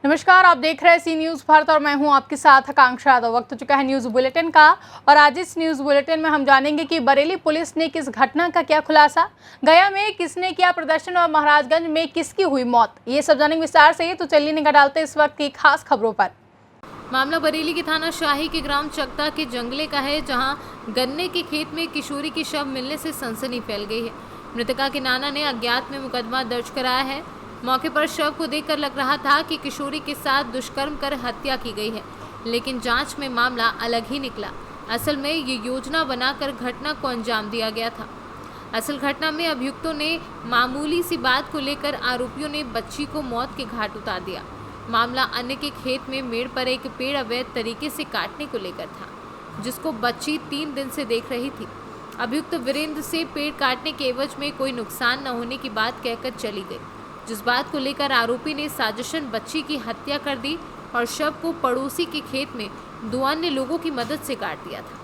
नमस्कार, आप देख रहे हैं सी न्यूज़ भारत और मैं हूं आपके साथ आकांक्षा यादव। वक्त हो चुका है न्यूज़ बुलेटिन का और आज इस न्यूज़ बुलेटिन में हम जानेंगे कि बरेली पुलिस ने किस घटना का क्या खुलासा, गया में किसने किया प्रदर्शन और महाराजगंज में किसकी हुई मौत, ये सब जानेंगे विस्तार से। तो चलिए निगाह डालते इस वक्त की खास खबरों पर। मामला बरेली के थाना शाही के ग्राम चकता के जंगले का है, जहां गन्ने के खेत में किशोरी की शव मिलने से सनसनी फैल गई है। मृतका के नाना ने अज्ञात में मुकदमा दर्ज कराया है। मौके पर शव को देखकर लग रहा था कि किशोरी के साथ दुष्कर्म कर हत्या की गई है, लेकिन जांच में मामला अलग ही निकला। असल में ये योजना बनाकर घटना को अंजाम दिया गया था। असल घटना में अभियुक्तों ने मामूली सी बात को लेकर आरोपियों ने बच्ची को मौत के घाट उतार दिया। मामला अन्य के खेत में मेड़ पर एक पेड़ अवैध तरीके से काटने को लेकर था, जिसको बच्ची 3 दिन से देख रही थी। अभियुक्त वीरेंद्र से पेड़ काटने के एवज में कोई नुकसान न होने की बात कहकर चली गई, जिस बात को लेकर आरोपी ने साजिशन बच्ची की हत्या कर दी और शव को पड़ोसी के खेत में 2 अन्य लोगों की मदद से काट दिया था।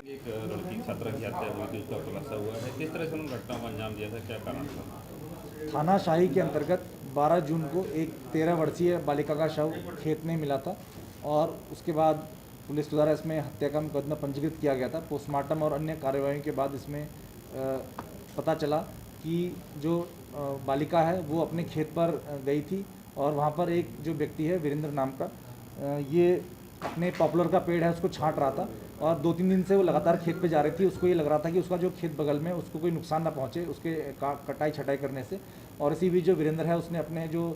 एक लड़की छात्रा की हत्या हुई थी, उसका खुलासा हुआ है। किस तरह से उन घटना को अंजाम दिया था, क्या कारण था? थाना शाही के अंतर्गत 12 जून को एक 13 वर्षीय बालिका का शव खेत में मिला था और उसके बाद पुलिस द्वारा इसमें हत्या का मुकदमा पंजीकृत किया गया था। पोस्टमार्टम और अन्य कार्यवाही के बाद इसमें पता चला कि जो बालिका है वो अपने खेत पर गई थी और वहाँ पर एक जो व्यक्ति है वीरेंद्र नाम का, ये अपने पॉपुलर का पेड़ है उसको छांट रहा था और 2-3 दिन से वो लगातार खेत पे जा रही थी। उसको ये लग रहा था कि उसका जो खेत बगल में उसको कोई नुकसान ना पहुँचे उसके कटाई छटाई करने से। और इसी बीच जो वीरेंद्र है उसने अपने जो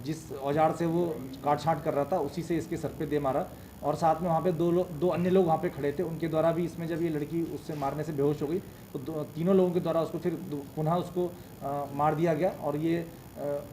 जिस औजार से वो काट छांट कर रहा था उसी से इसके सर पे दे मारा और साथ में वहाँ पे दो अन्य लोग वहाँ पे खड़े थे। उनके द्वारा भी इसमें जब ये लड़की उससे मारने से बेहोश हो गई तो तीनों लोगों के द्वारा उसको फिर पुनः उसको मार दिया गया और ये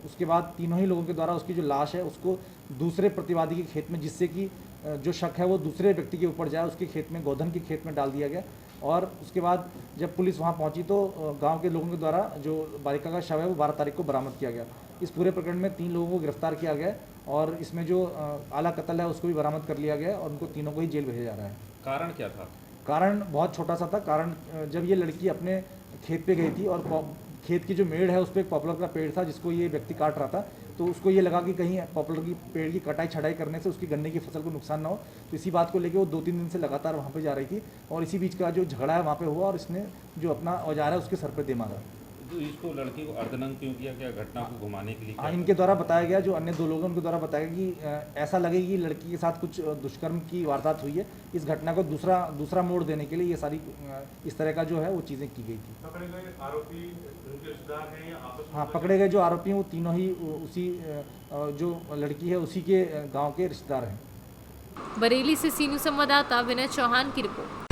उसके बाद तीनों ही लोगों के द्वारा उसकी जो लाश है उसको दूसरे प्रतिवादी के खेत में, जिससे कि जो शक है वो दूसरे व्यक्ति के ऊपर जाए, उसके खेत में गोधन के खेत में डाल दिया गया। और उसके बाद जब पुलिस वहाँ पहुँची तो गांव के लोगों के द्वारा जो बालिका का शव है वो 12 तारीख को बरामद किया गया। इस पूरे प्रकरण में 3 लोगों को गिरफ्तार किया गया और इसमें जो आला कत्ल है उसको भी बरामद कर लिया गया और उनको तीनों को ही जेल भेजा जा रहा है। कारण क्या था? कारण बहुत छोटा सा था। कारण जब ये लड़की अपने खेत पे गई थी और खेत की जो मेड़ है उस पर एक पॉपुलर का पेड़ था जिसको ये व्यक्ति काट रहा था, तो उसको ये लगा कि कहीं पॉपुलर की पेड़ की कटाई छटाई करने से उसकी गन्ने की फसल को नुकसान ना हो, तो इसी बात को लेकर वो 2-3 दिन से लगातार वहाँ पे जा रही थी और इसी बीच का जो झगड़ा है वहाँ पे हुआ और इसने जो अपना औजार है उसके सर पे दे मारा। तो इसको लड़की को अर्धनग्न क्यों किया, क्या घटना को घुमाने के लिए? इनके द्वारा बताया गया, जो अन्य 2 लोग हैं उनके द्वारा बताया गया कि ऐसा लगे कि लड़की के साथ कुछ दुष्कर्म की वारदात हुई है। इस घटना को दूसरा मोड़ देने के लिए ये सारी इस तरह का जो है वो चीज़ें की गई थी। पकड़े गए आरोपी उनके रिश्तेदार हैं या आपस में? हाँ, पकड़े गए जो आरोपी हैं वो तीनों ही उसी जो लड़की है उसी के गाँव के रिश्तेदार हैं। बरेली से सी न्यूज़ संवाददाता विनय चौहान की रिपोर्ट।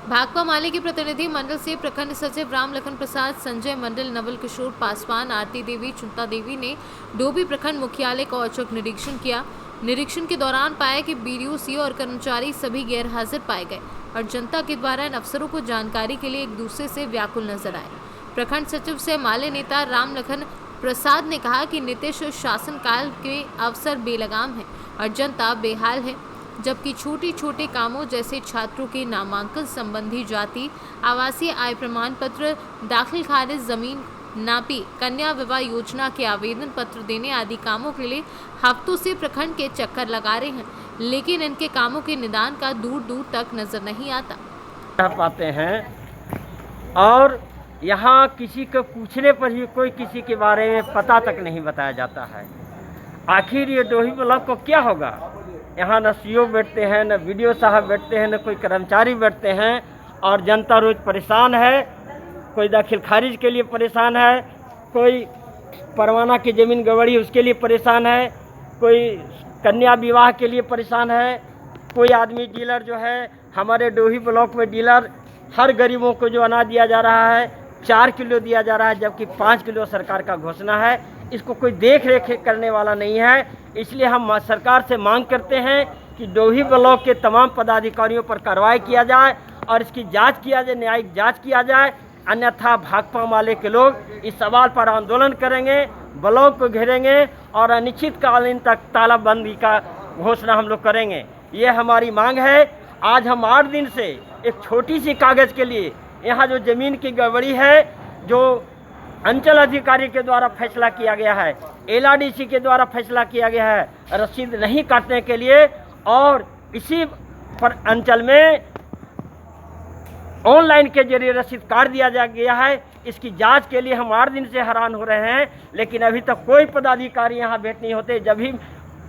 भाकपा माले के प्रतिनिधि मंडल से प्रखंड सचिव राम लखन प्रसाद, संजय मंडल, नवल किशोर पासवान, आरती देवी, चुनता देवी ने डोभी प्रखंड मुख्यालय का औचक निरीक्षण किया। निरीक्षण के दौरान पाया कि बीडीओ और कर्मचारी सभी गैर हाजिर पाए गए और जनता के द्वारा इन अफसरों को जानकारी के लिए एक दूसरे से व्याकुल नजर आए। प्रखंड सचिव से माले नेता राम लखन प्रसाद ने कहा कि नीतीश शासनकाल के अवसर बेलगाम है और जनता बेहाल है, जबकि छोटे कामों जैसे छात्रों के नामांकन संबंधी जाति, आवासीय आय प्रमाण पत्र, दाखिल खारिज जमीन नापी, कन्या विवाह योजना के आवेदन पत्र देने आदि कामों के लिए हफ्तों से प्रखंड के चक्कर लगा रहे हैं, लेकिन इनके कामों के निदान का दूर दूर तक नजर नहीं आता पाते हैं और यहाँ किसी को पूछने पर भी कोई किसी के बारे में पता तक नहीं बताया जाता है। आखिर ये डोही ब्लॉक को क्या होगा? यहाँ न सीओ बैठते हैं, न वीडियो साहब बैठते हैं, न कोई कर्मचारी बैठते हैं और जनता रोज परेशान है। कोई दाखिल खारिज के लिए परेशान है, कोई परवाना की ज़मीन गड़बड़ी उसके लिए परेशान है, कोई कन्या विवाह के लिए परेशान है, कोई आदमी डीलर जो है हमारे डोही ब्लॉक में डीलर हर गरीबों को जो अनाज दिया जा रहा है 4 किलो दिया जा रहा है, जबकि 5 किलो सरकार का घोषणा है। इसको कोई देख रेख करने वाला नहीं है। इसलिए हम सरकार से मांग करते हैं कि डोही ब्लॉक के तमाम पदाधिकारियों पर कार्रवाई किया जाए और इसकी जांच किया जाए, न्यायिक जांच किया जाए। अन्यथा भाकपा माले के लोग इस सवाल पर आंदोलन करेंगे, ब्लॉक को घेरेंगे और अनिश्चितकालीन तक तालाबंदी का घोषणा हम लोग करेंगे। ये हमारी मांग है। आज हम 8 दिन से एक छोटी सी कागज़ के लिए यहाँ जो ज़मीन की गड़बड़ी है, जो अंचल अधिकारी के द्वारा फैसला किया गया है, LRDC के द्वारा फैसला किया गया है रसीद नहीं काटने के लिए, और इसी पर अंचल में ऑनलाइन के जरिए रसीद काट दिया गया है। इसकी जांच के लिए हम 8 दिन से हैरान हो रहे हैं, लेकिन अभी तक कोई पदाधिकारी यहाँ भेंट नहीं होते। जब भी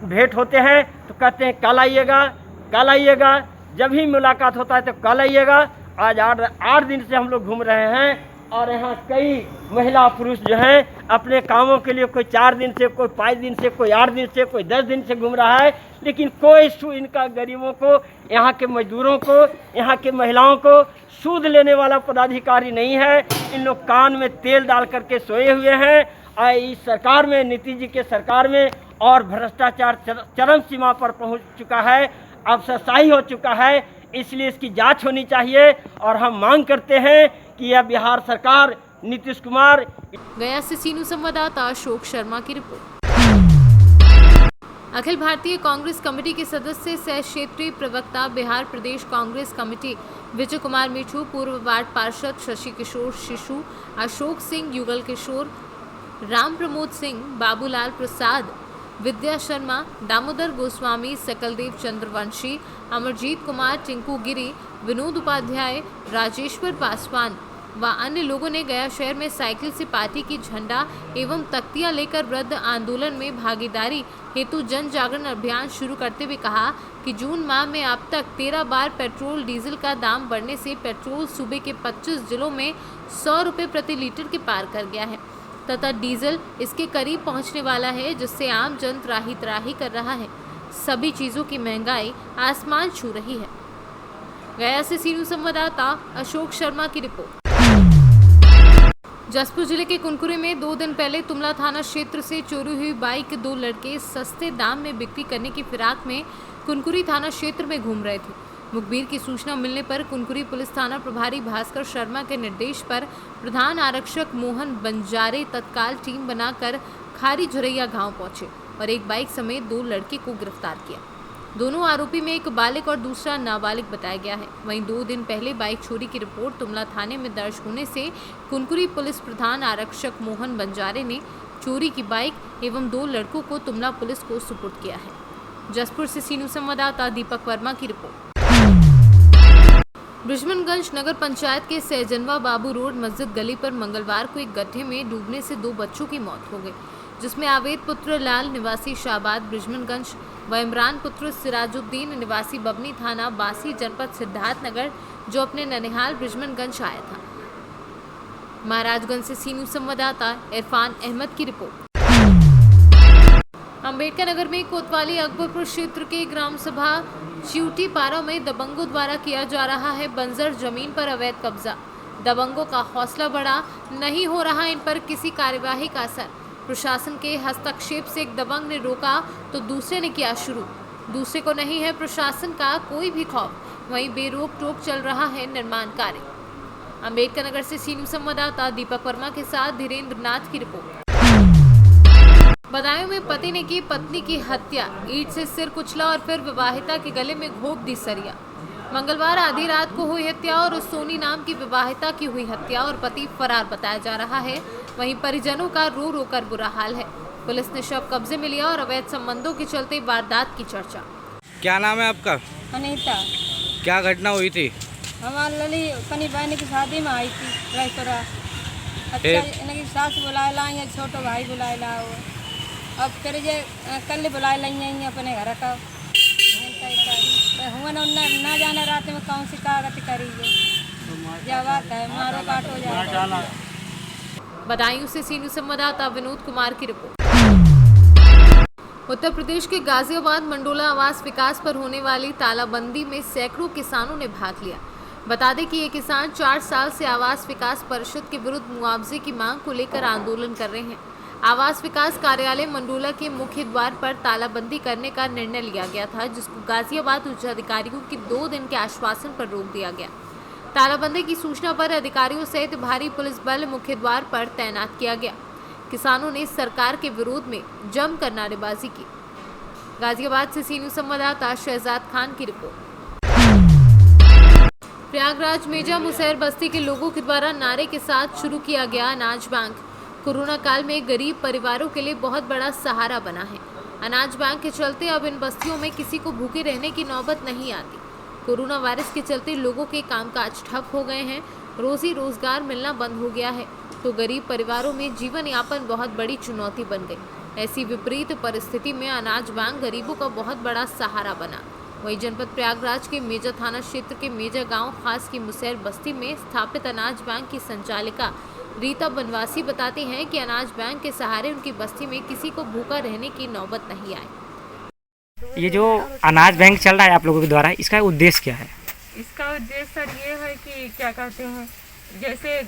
भेंट होते हैं तो कहते हैं कल आइएगा, कल आइएगा, जब भी मुलाकात होता है तो कल आइएगा। आज 8 दिन से हम लोग घूम रहे हैं, और यहाँ कई महिला पुरुष जो हैं अपने कामों के लिए कोई 4 दिन से, कोई 5 दिन से, कोई 8 दिन से, कोई 10 दिन से घूम रहा है, लेकिन कोई इनका गरीबों को, यहाँ के मजदूरों को, यहाँ के महिलाओं को सूद लेने वाला पदाधिकारी नहीं है। इन लोग कान में तेल डाल करके सोए हुए हैं। इस सरकार में, नीतीश जी के सरकार में, और भ्रष्टाचार चरम सीमा पर पहुँच चुका है, अफसरशाही हो चुका है। इसलिए इसकी जांच होनी चाहिए, और हम मांग करते हैं कि यह बिहार सरकार, नीतीश कुमार। गया से सीनू संवाददाता अशोक शर्मा की रिपोर्ट। अखिल भारतीय कांग्रेस कमेटी के सदस्य सह क्षेत्रीय प्रवक्ता बिहार प्रदेश कांग्रेस कमेटी विजय कुमार मिठू, पूर्व वार्ड पार्षद शशि किशोर शिशु, अशोक सिंह, युगल किशोर, राम प्रमोद सिंह, बाबूलाल प्रसाद, विद्या शर्मा, दामोदर गोस्वामी, सकलदेव चंद्रवंशी, अमरजीत कुमार, टिंकू गिरी, विनोद उपाध्याय, राजेश्वर पासवान व अन्य लोगों ने गया शहर में साइकिल से पार्टी की झंडा एवं तख्तियां लेकर वृद्ध आंदोलन में भागीदारी हेतु जन जागरण अभियान शुरू करते हुए कहा कि जून माह में अब तक 13 बार पेट्रोल डीजल का दाम बढ़ने से पेट्रोल सूबे के 25 जिलों में 100 रुपये प्रति लीटर के पार कर गया है तथा डीजल इसके करीब पहुंचने वाला है, जिससे आम जन त्राही कर रहा है। सभी चीज़ों की महंगाई आसमान छू रही है। गया से सीनू संवाददाता अशोक शर्मा की रिपोर्ट। जसपुर जिले के कुनकुरी में 2 दिन पहले तुमला थाना क्षेत्र से चोरी हुई बाइक 2 लड़के सस्ते दाम में बिक्री करने की फिराक में कुनकुरी थाना क्षेत्र में घूम रहे थे। मुखबिर की सूचना मिलने पर कुनकुरी पुलिस थाना प्रभारी भास्कर शर्मा के निर्देश पर प्रधान आरक्षक मोहन बंजारे तत्काल टीम बनाकर खारी झुरैया गांव पहुंचे और एक बाइक समेत 2 लड़के को गिरफ्तार किया। दोनों आरोपी में एक बालिग और दूसरा नाबालिग बताया गया है। वहीं 2 दिन पहले बाइक चोरी की रिपोर्ट तुमला थाने में दर्ज होने से कुनकुरी पुलिस प्रधान आरक्षक मोहन बंजारे ने चोरी की बाइक एवं 2 लड़कों को तुमला पुलिस को सुपुर्द किया है। जसपुर से सीनू संवाददाता दीपक वर्मा की रिपोर्ट। बृजमनगंज नगर पंचायत के सहजनवा बाबू रोड मस्जिद गली पर मंगलवार को एक गड्ढे में डूबने से 2 बच्चों की मौत हो गई, जिसमें आवेद पुत्र लाल निवासी शाहबाद बृजमनगंज व इमरान पुत्र सिराजुद्दीन निवासी बबनी थाना बासी जनपद सिद्धार्थनगर जो अपने ननिहाल बृजमनगंज आया था। महाराजगंज से सीनू संवाददाता इरफान अहमद की रिपोर्ट। अम्बेडकर नगर में कोतवाली अकबरपुर क्षेत्र के ग्राम सभा चिवटी पारा में दबंगों द्वारा किया जा रहा है बंजर जमीन पर अवैध कब्जा। दबंगों का हौसला बढ़ा, नहीं हो रहा इन पर किसी कार्यवाही का असर। प्रशासन के हस्तक्षेप से एक दबंग ने रोका तो दूसरे ने किया शुरू। दूसरे को नहीं है प्रशासन का कोई भी खौफ। वहीं बेरोक टोक चल रहा है निर्माण कार्य। अम्बेडकर नगर से सीनू संवाददाता दीपक वर्मा के साथ धीरेन्द्र नाथ की रिपोर्ट। बदायूं में पति ने की पत्नी की हत्या, ईंट से सिर कुचला और फिर विवाहिता के गले में घोंप दी सरिया। मंगलवार आधी रात को हुई हत्या और सोनी नाम की विवाहिता की हुई हत्या और पति फरार बताया जा रहा है। वहीं परिजनों का रो रो कर बुरा हाल है। पुलिस ने शव कब्जे में लिया और अवैध संबंधों के चलते वारदात की चर्चा। क्या नाम है आपका? अनीता। क्या घटना हुई थी? हमारी लली अपनी बहन की शादी में आई थी रैतरा। अच्छा इनकी सास बुलाए लाई, छोटो भाई बुलाए लाओ, अब फिर ये कल बुलाए लाई अपने घर का हुआ ना जाने रात में कौन सी कागज करी जब आता है मारो काटो जाए। बदायूं से सीनू संवाददाता विनोद कुमार की रिपोर्ट। उत्तर प्रदेश के गाजियाबाद मंडोला आवास विकास पर होने वाली तालाबंदी में सैकड़ों किसानों ने भाग लिया। बता दें कि ये किसान 4 साल से आवास विकास परिषद के विरुद्ध मुआवजे की मांग को लेकर आंदोलन कर रहे हैं। आवास विकास कार्यालय मंडोला के मुख्य द्वार पर तालाबंदी करने का निर्णय लिया गया था, जिसको गाजियाबाद उच्च अधिकारियों की 2 दिन के आश्वासन पर रोक दिया गया। तालाबंदी की सूचना पर अधिकारियों सहित भारी पुलिस बल मुख्य द्वार पर तैनात किया गया। किसानों ने सरकार के विरोध में जमकर नारेबाजी की। गाजियाबाद से सीनू संवाददाता शहजाद खान की रिपोर्ट। प्रयागराज मेजा मुसहर बस्ती के लोगों के द्वारा नारे के साथ शुरू किया गया अनाज बैंक। कोरोना काल में गरीब परिवारों के लिए बहुत बड़ा सहारा बना है। अनाज बैंक के चलते अब इन बस्तियों में किसी को भूखे रहने की नौबत नहीं आती। कोरोना वायरस के चलते लोगों के कामकाज ठप हो गए हैं, रोजी रोजगार मिलना बंद हो गया है, तो गरीब परिवारों में जीवन यापन बहुत बड़ी चुनौती बन गई। ऐसी विपरीत परिस्थिति में अनाज बैंक गरीबों का बहुत बड़ा सहारा बना। वहीं जनपद प्रयागराज के मेजा थाना क्षेत्र के मेजा गांव खास की मुसैर बस्ती में स्थापित अनाज बैंक की संचालिका रीता बनवासी बताती हैं कि अनाज बैंक के सहारे उनकी बस्ती में किसी को भूखा रहने की नौबत नहीं आई। ये जो अनाज बैंक चल रहा है आप लोगों के द्वारा, इसका उद्देश्य क्या है? इसका उद्देश्य सर ये है कि क्या कहते हैं, जैसे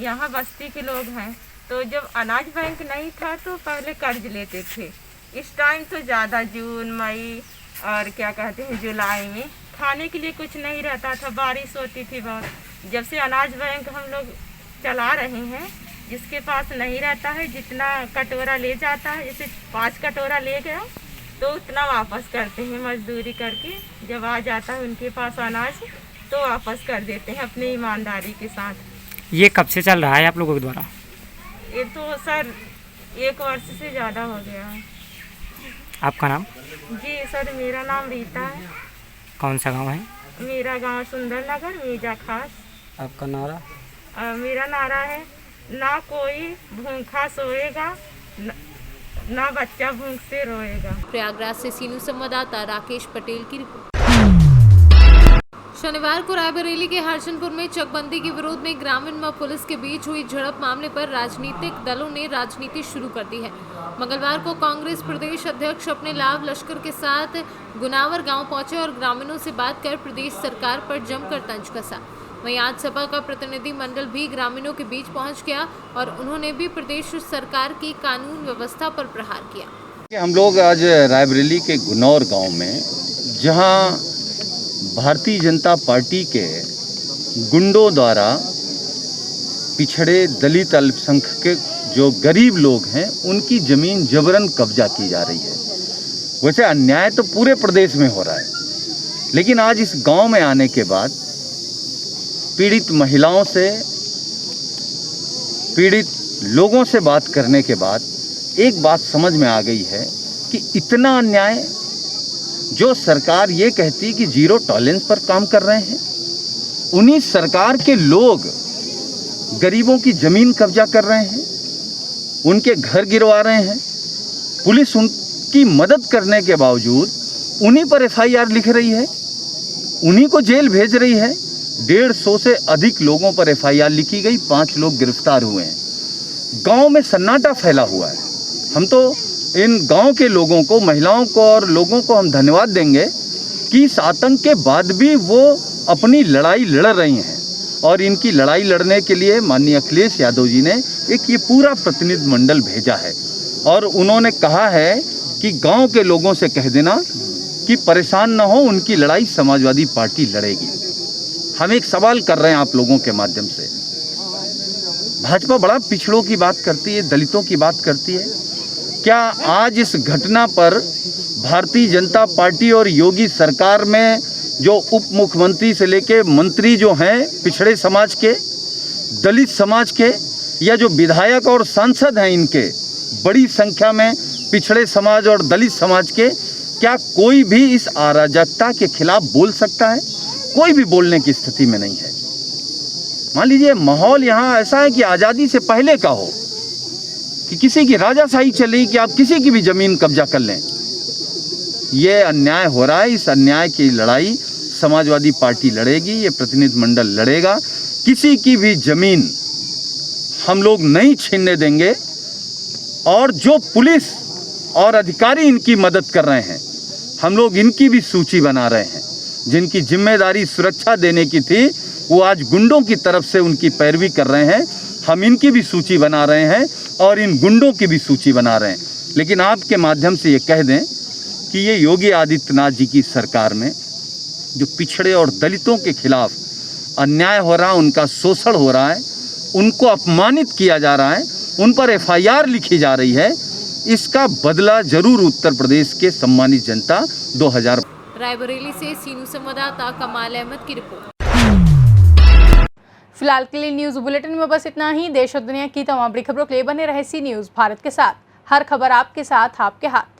यहाँ बस्ती के लोग हैं तो जब अनाज बैंक नहीं था तो पहले कर्ज लेते थे। इस टाइम तो ज़्यादा जून मई और क्या कहते हैं जुलाई में खाने के लिए कुछ नहीं रहता था, बारिश होती थी बहुत। जब से अनाज बैंक हम लोग चला रहे हैं, जिसके पास नहीं रहता है जितना कटोरा ले जाता है, जैसे 5 कटोरा ले गया तो उतना वापस करते हैं मजदूरी करके। जब आ जाता है उनके पास अनाज तो वापस कर देते हैं अपनी ईमानदारी के साथ। ये कब से चल रहा है आप लोगों के द्वारा? ये तो सर 1 वर्ष से ज़्यादा हो गया है। आपका नाम? जी सर, मेरा नाम रीता है। कौन सा गांव है? मेरा गांव सुंदर नगर मेजा खास। आपका नारा? मेरा नारा है, ना कोई भूखा सोएगा, ना बच्चा भूख से रोएगा। प्रयागराज से सीनू संवाददाता राकेश पटेल की रिपोर्ट। शनिवार को रायबरेली के हरचंदपुर में चकबंदी के विरोध में ग्रामीण व पुलिस के बीच हुई झड़प मामले पर राजनीतिक दलों ने राजनीति शुरू कर दी है। मंगलवार को कांग्रेस प्रदेश अध्यक्ष अपने लाभ लश्कर के साथ गुनावर गांव पहुंचे और ग्रामीणों से बात कर प्रदेश सरकार पर जमकर तंज कसा। वहीं आज सपा का प्रतिनिधि मंडल भी ग्रामीणों के बीच पहुंच गया और उन्होंने भी प्रदेश सरकार की कानून व्यवस्था पर प्रहार किया। हम लोग आज रायबरेली के गुनौर गांव में, जहां भारतीय जनता पार्टी के गुंडों द्वारा पिछड़े दलित अल्पसंख्यक के जो गरीब लोग हैं उनकी ज़मीन जबरन कब्जा की जा रही है। वैसे अन्याय तो पूरे प्रदेश में हो रहा है, लेकिन आज इस गांव में आने के बाद पीड़ित महिलाओं से, पीड़ित लोगों से बात करने के बाद एक बात समझ में आ गई है कि इतना अन्याय, जो सरकार ये कहती कि जीरो टॉलरेंस पर काम कर रहे हैं, उन्हीं सरकार के लोग गरीबों की ज़मीन कब्जा कर रहे हैं, उनके घर गिरवा रहे हैं। पुलिस उनकी मदद करने के बावजूद उन्हीं पर FIR लिख रही है, उन्हीं को जेल भेज रही है। 150 से अधिक लोगों पर FIR लिखी गई, 5 लोग गिरफ्तार हुए हैं। गांव में सन्नाटा फैला हुआ है। हम तो इन गांव के लोगों को, महिलाओं को और लोगों को हम धन्यवाद देंगे कि इस आतंक के बाद भी वो अपनी लड़ाई लड़ रही हैं, और इनकी लड़ाई लड़ने के लिए माननीय अखिलेश यादव जी ने एक ये पूरा प्रतिनिधि मंडल भेजा है, और उन्होंने कहा है कि गांव के लोगों से कह देना कि परेशान न हो, उनकी लड़ाई समाजवादी पार्टी लड़ेगी। हम एक सवाल कर रहे हैं आप लोगों के माध्यम से, भाजपा बड़ा पिछड़ों की बात करती है, दलितों की बात करती है। क्या आज इस घटना पर भारतीय जनता पार्टी और योगी सरकार में जो उप मुख्यमंत्री से लेके मंत्री जो हैं पिछड़े समाज के, दलित समाज के, या जो विधायक और सांसद हैं इनके बड़ी संख्या में पिछड़े समाज और दलित समाज के, क्या कोई भी इस अराजकता के खिलाफ बोल सकता है? कोई भी बोलने की स्थिति में नहीं है। मान लीजिए माहौल यहाँ ऐसा है कि आज़ादी से पहले का हो, कि किसी की राजाशाही चली कि आप किसी की भी ज़मीन कब्जा कर लें। ये अन्याय हो रहा है, इस अन्याय की लड़ाई समाजवादी पार्टी लड़ेगी, ये प्रतिनिधि मंडल लड़ेगा। किसी की भी ज़मीन हम लोग नहीं छीनने देंगे, और जो पुलिस और अधिकारी इनकी मदद कर रहे हैं, हम लोग इनकी भी सूची बना रहे हैं। जिनकी जिम्मेदारी सुरक्षा देने की थी, वो आज गुंडों की तरफ से उनकी पैरवी कर रहे हैं। हम इनकी भी सूची बना रहे हैं और इन गुंडों की भी सूची बना रहे हैं। लेकिन आपके माध्यम से ये कह दें कि ये योगी आदित्यनाथ जी की सरकार में जो पिछड़े और दलितों के खिलाफ अन्याय हो रहा है, उनका शोषण हो रहा है, उनको अपमानित किया जा रहा है, उन पर FIR लिखी जा रही है, इसका बदला जरूर उत्तर प्रदेश के सम्मानित जनता 2000। रायबरेली से सीनू संवाददाता कमाल अहमद की रिपोर्ट। फिलहाल के लिए न्यूज़ बुलेटिन में बस इतना ही। देश और दुनिया की तमाम बड़ी खबरों के लिए बने रहे सी न्यूज़ भारत के साथ। हर खबर आपके साथ, आपके हाथ।